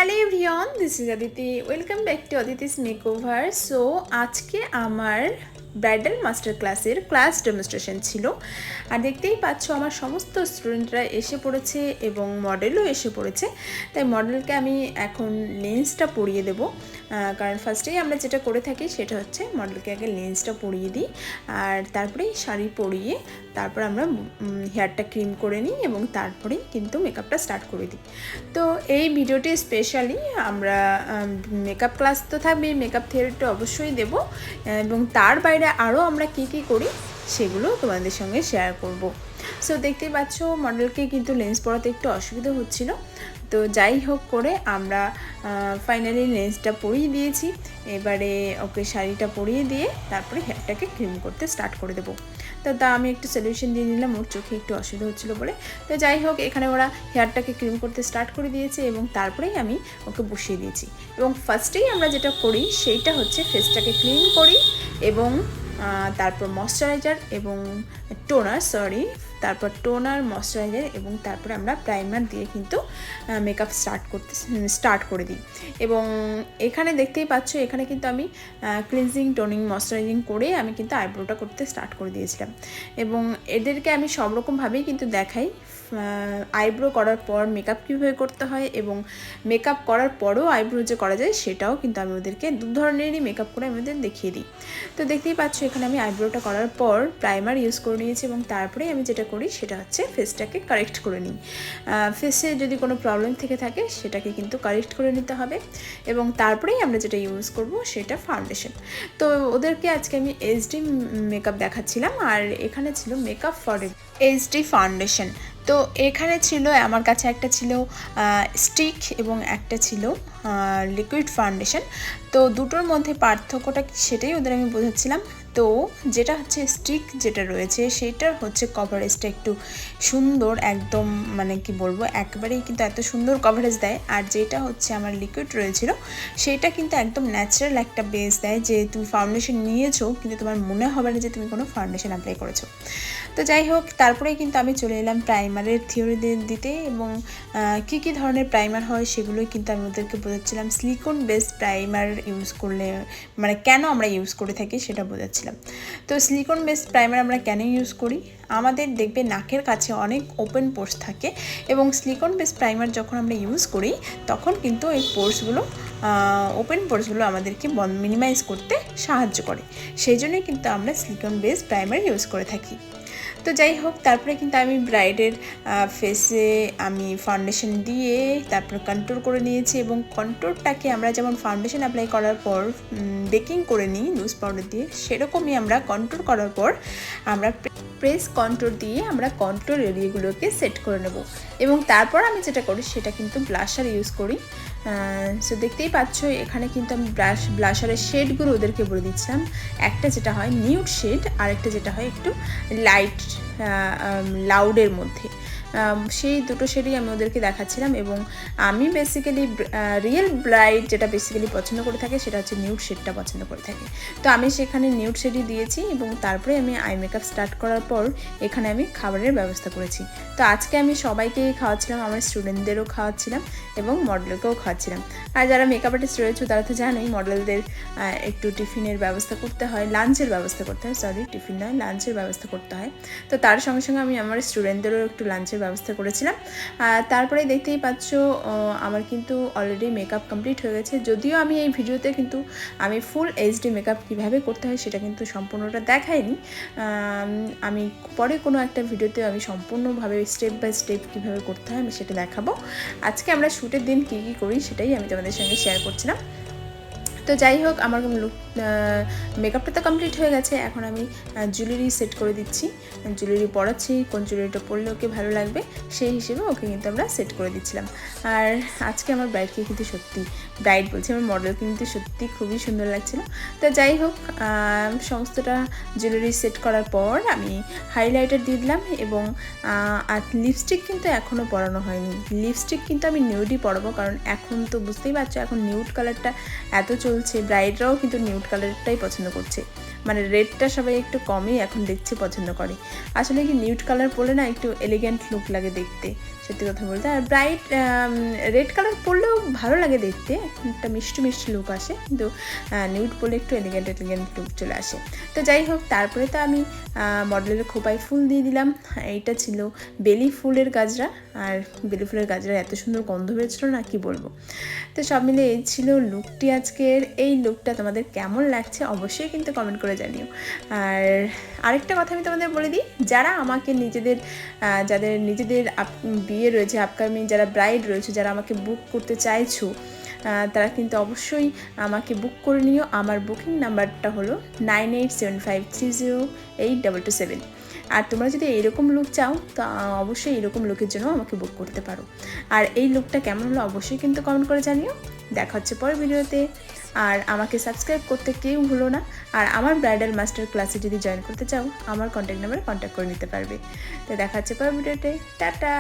Hello everyone, this is Aditi. Welcome back to Aditi's makeover. So আজকে আমার bridal master ক্লাসের class demonstration ছিল। আর দেখতেই পাচ্ছ আমার সমস্ত স্টুডেন্টরা এসে পড়েছে এবং মডেলও এসে পড়েছে। তাই মডেলকে আমি এখন লেন্সটা পরিয়ে দেবো, কারণ ফার্স্টেই আমরা যেটা করে থাকি সেটা হচ্ছে মডেলকে আগে লেন্সটা পরিয়ে দিই, আর তারপরেই শাড়ি পরিয়ে তারপর আমরা হেয়ারটা ক্রিম করে নিই এবং তারপরেই কিন্তু মেকআপটা স্টার্ট করে দিই। তো এই ভিডিওটি স্পেশালি আমরা মেকআপ ক্লাস তো থাকবে, মেকআপ থিওরিটা অবশ্যই দেব, এবং তার বাইরে আরও আমরা কী কী করি সেগুলো তোমাদের সঙ্গে শেয়ার করব। সো দেখতেই পাচ্ছ মডেলকে কিন্তু লেন্স পরাতে একটু অসুবিধা হচ্ছিল, তো যাই হোক করে আমরা ফাইনালি লেন্সটা পরিয়ে দিয়েছি। এবারে ওকে শাড়িটা পরিয়ে দিয়ে তারপরে হেয়ারটাকে ক্রিম করতে স্টার্ট করে দেবো। তা আমি একটু সলিউশন দিয়ে নিলাম, ওর চোখে একটু অসুবিধা হচ্ছিলো বলে। তো যাই হোক, এখানে ওরা হেয়ারটাকে ক্রিম করতে স্টার্ট করে দিয়েছে এবং তারপরেই আমি ওকে বসিয়ে দিয়েছি। এবং ফার্স্টেই আমরা যেটা করি সেইটা হচ্ছে ফেসটাকে ক্লিন করি এবং তারপর ময়শ্চারাইজার এবং তারপর টোনার, ময়শ্চারাইজার এবং তারপরে আমরা প্রাইমার দিয়ে কিন্তু মেকআপ স্টার্ট করে দিই। এবং এখানে দেখতেই পাচ্ছ এখানে কিন্তু আমি ক্লিনজিং, টোনিং, ময়শ্চারাইজিং করে আমি কিন্তু আইব্রোটা করতে স্টার্ট করে দিয়েছিলাম। এবং এদেরকে আমি সব রকমভাবেই কিন্তু দেখাই, আইব্রো করার পর মেকআপ কীভাবে করতে হয় এবং মেকআপ করার পরও আইব্রো যে করা যায় সেটাও কিন্তু আমি ওদেরকে দু ধরনেরই মেকআপ করে আমি ওদের দেখিয়ে দিই। তো দেখতেই পাচ্ছ এখানে আমি আইব্রোটা করার পর প্রাইমার ইউজ করে নিয়েছি এবং তারপরে আমি যেটা করি সেটা হচ্ছে ফেসটাকে কারেক্ট করে নিই। ফেসে যদি কোনো প্রবলেম থেকে থাকে সেটাকে কিন্তু কারেক্ট করে নিতে হবে এবং তারপরেই আমরা যেটা ইউজ করব সেটা ফাউন্ডেশন। তো ওদেরকে আজকে আমি এইচডি মেকআপ দেখাচ্ছিলাম, আর এখানে ছিল মেকআপ ফর এইচডি ফাউন্ডেশন। তো এখানে ছিল আমার কাছে একটা ছিল স্টিক এবং একটা ছিল লিকুইড ফাউন্ডেশন। তো দুটোর মধ্যে পার্থক্যটা কি সেটাই ওদের আমি বোঝাচ্ছিলাম। তো যেটা হচ্ছে স্টিক যেটা রয়েছে সেইটার হচ্ছে কভারেজটা একটু সুন্দর, একদম মানে কি বলবো, একবারেই কিন্তু এত সুন্দর কভারেজ দেয়। আর যেটা হচ্ছে আমার লিকুইড রয়েছিল সেইটা কিন্তু একদম ন্যাচারাল একটা বেস দেয়, যে তুমি ফাউন্ডেশন নিয়েছো কিন্তু তোমার মনে হবে না যে তুমি কোনো ফাউন্ডেশন অ্যাপ্লাই করেছো। তো যাই হোক, তারপরেই কিন্তু আমি চলে এলাম প্রাইমারের থিওরি দিতে এবং কী কী ধরনের প্রাইমার হয় সেগুলোই কিন্তু আমি ওদেরকে বোঝাচ্ছিলাম। সিলিকন বেস প্রাইমার ইউজ করলে মানে কেন আমরা ইউজ করে থাকি সেটা বোঝাচ্ছিলাম। তো সিলিকন বেস প্রাইমার আমরা কেন ইউজ করি, আমাদের দেখবে নাকের কাছে অনেক ওপেন পোর্স থাকে এবং সিলিকন বেস প্রাইমার যখন আমরা ইউজ করি তখন কিন্তু এই পোর্সগুলো, ওপেন পোর্সগুলো আমাদেরকে মিনিমাইজ করতে সাহায্য করে। সেই জন্যই কিন্তু আমরা সিলিকন বেস প্রাইমার ইউজ করে থাকি। তো যাই হোক, তারপরে কিন্তু আমি ব্রাইডের ফেসে আমি ফাউন্ডেশন দিয়ে তারপর কন্ট্রোল করে নিয়েছি এবং কন্ট্রোলটাকে আমরা যেমন ফাউন্ডেশন অ্যাপ্লাই করার পর বেকিং করে নিই লুজ পাউডার দিয়ে, সেরকমই আমরা কন্ট্রোল করার পর আমরা প্রেস কন্ট্রোল দিয়ে আমরা কন্ট্রোল এরিয়াগুলোকে সেট করে নেব। এবং তারপর আমি যেটা করি সেটা কিন্তু ব্লাশার ইউজ করি। সো দেখতেই পাচ্ছ এখানে কিন্তু আমি ব্লাশারের শেডগুলো ওদেরকে বলে দিচ্ছিলাম, একটা যেটা হয় নিউড শেড আর একটা যেটা হয় একটু লাইট লাউডের মধ্যে, সেই দুটো শেডই আমি ওদেরকে দেখাচ্ছিলাম। এবং আমি বেসিক্যালি রিয়েল ব্রাইড যেটা বেসিক্যালি পছন্দ করে থাকে সেটা হচ্ছে নিউড শেডটা পছন্দ করে থাকে, তো আমি সেখানে নিউড শেডই দিয়েছি। এবং তারপরে আমি আই মেকআপ স্টার্ট করার পর এখানে আমি খাবারের ব্যবস্থা করেছি। তো আজকে আমি সবাইকেই খাওয়াচ্ছিলাম, আমার স্টুডেন্টদেরও খাওয়াচ্ছিলাম এবং মডেলকেও খাওয়াচ্ছিলাম। আর যারা মেকআপ আর্টিস্ট রয়েছে তারা তো জানোই মডেলদের একটু টিফিনের ব্যবস্থা করতে হয়, লাঞ্চের ব্যবস্থা করতে হয়, টিফিন নয়, লাঞ্চের ব্যবস্থা করতে হয়। তো তার সঙ্গে সঙ্গে আমি আমার স্টুডেন্টদেরও একটু লাঞ্চের ব্যবস্থা করেছিলাম। তারপরে দেখতেই পাচ্ছ আমার কিন্তু অলরেডি মেকআপ কমপ্লিট হয়ে গেছে। যদিও আমি এই ভিডিওতে কিন্তু আমি ফুল এইচডি মেকআপ কীভাবে করতে হয় সেটা কিন্তু সম্পূর্ণটা দেখাইনি, আমি পরে কোনো একটা ভিডিওতে আমি সম্পূর্ণভাবে স্টেপ বাই স্টেপ কীভাবে করতে হয় আমি সেটা দেখাবো। আজকে আমরা শ্যুটের দিন কী কী করি সেটাই আমি তোমাদের সঙ্গে শেয়ার করছিলাম। তো যাই হোক, আমার মেকআপটা তো কমপ্লিট হয়ে গেছে, এখন আমি জুয়েলারি সেট করে দিচ্ছি, জুয়েলারি পরাচ্ছি, কোন জুয়েলারিটা পরলে ওকে ভালো লাগবে সেই হিসেবে ওকে কিন্তু আমরা সেট করে দিচ্ছিলাম। আর আজকে আমার ব্রাইডকে কিন্তু সত্যি, ব্রাইড বলছি আমার মডেলকে কিন্তু সত্যি খুবই সুন্দর লাগছিল। তো যাই হোক, সমস্তটা জুয়েলারি সেট করার পর আমি হাইলাইটার দিয়ে দিলাম এবং আর লিপস্টিক কিন্তু এখনও পরানো হয়নি। লিপস্টিক কিন্তু আমি নিউডই পরাবো, কারণ এখন তো বুঝতেই পারছো এখন নিউড কালারটা এত চলছে, ব্রাইডরাও কিন্তু নিউড কালারটাই পছন্দ করছে, মানে রেডটা সবাই একটু কমই এখন দেখছি পছন্দ করে। আসলে কি নিউড কালার পরলে না একটু এলিগেন্ট লুক লাগে দেখতে, সত্যি কথা বলতে। আর ব্রাইট রেড কালার পরলেও ভালো লাগে দেখতে, একটা মিষ্টি মিষ্টি লুক আসে, কিন্তু নিউড পরলে একটু এলিগেন্ট লুক চলে আসে। তো যাই হোক, তারপরে তো আমি মডেলের খোপায় ফুল দিয়ে দিলাম। এইটা ছিল বেলি ফুলের গাজরা, আর বেলি ফুলের গাজরা এত সুন্দর গন্ধ বেরোচ্ছিলো না, কি বলবো। তো সব মিলে এই ছিল লুকটি আজকের। এই লুকটা তোমাদের কেমন লাগছে অবশ্যই কিন্তু কমেন্ট করে জানিও। আর আরেকটা কথা আমি তোমাদের বলে দিই, যারা আমাকে যাদের নিজেদের বিয়ে রয়েছে আপকামিং, যারা ব্রাইড রয়েছে, যারা আমাকে বুক করতে চাইছো, তারা কিন্তু অবশ্যই আমাকে বুক করে নিও। আমার বুকিং নাম্বারটা হলো 9875308227। আর তোমরা যদি এইরকম লুক চাও তো অবশ্যই এইরকম লুকের জন্য আমাকে বুক করতে পারো। আর এই লুকটা কেমন হলো অবশ্যই কিন্তু কমেন্ট করে জানিও। দেখা হচ্ছে পরের ভিডিওতে। আর আমাকে সাবস্ক্রাইব করতে কেউ ভুলো না। আর আমার ব্রাইডাল মাস্টার ক্লাসে যদি জয়েন করতে চাও, আমার কন্ট্যাক্ট নাম্বারে কন্ট্যাক্ট করে নিতে পারবে। তো দেখা হচ্ছে পরের ভিডিওতে। টাটা।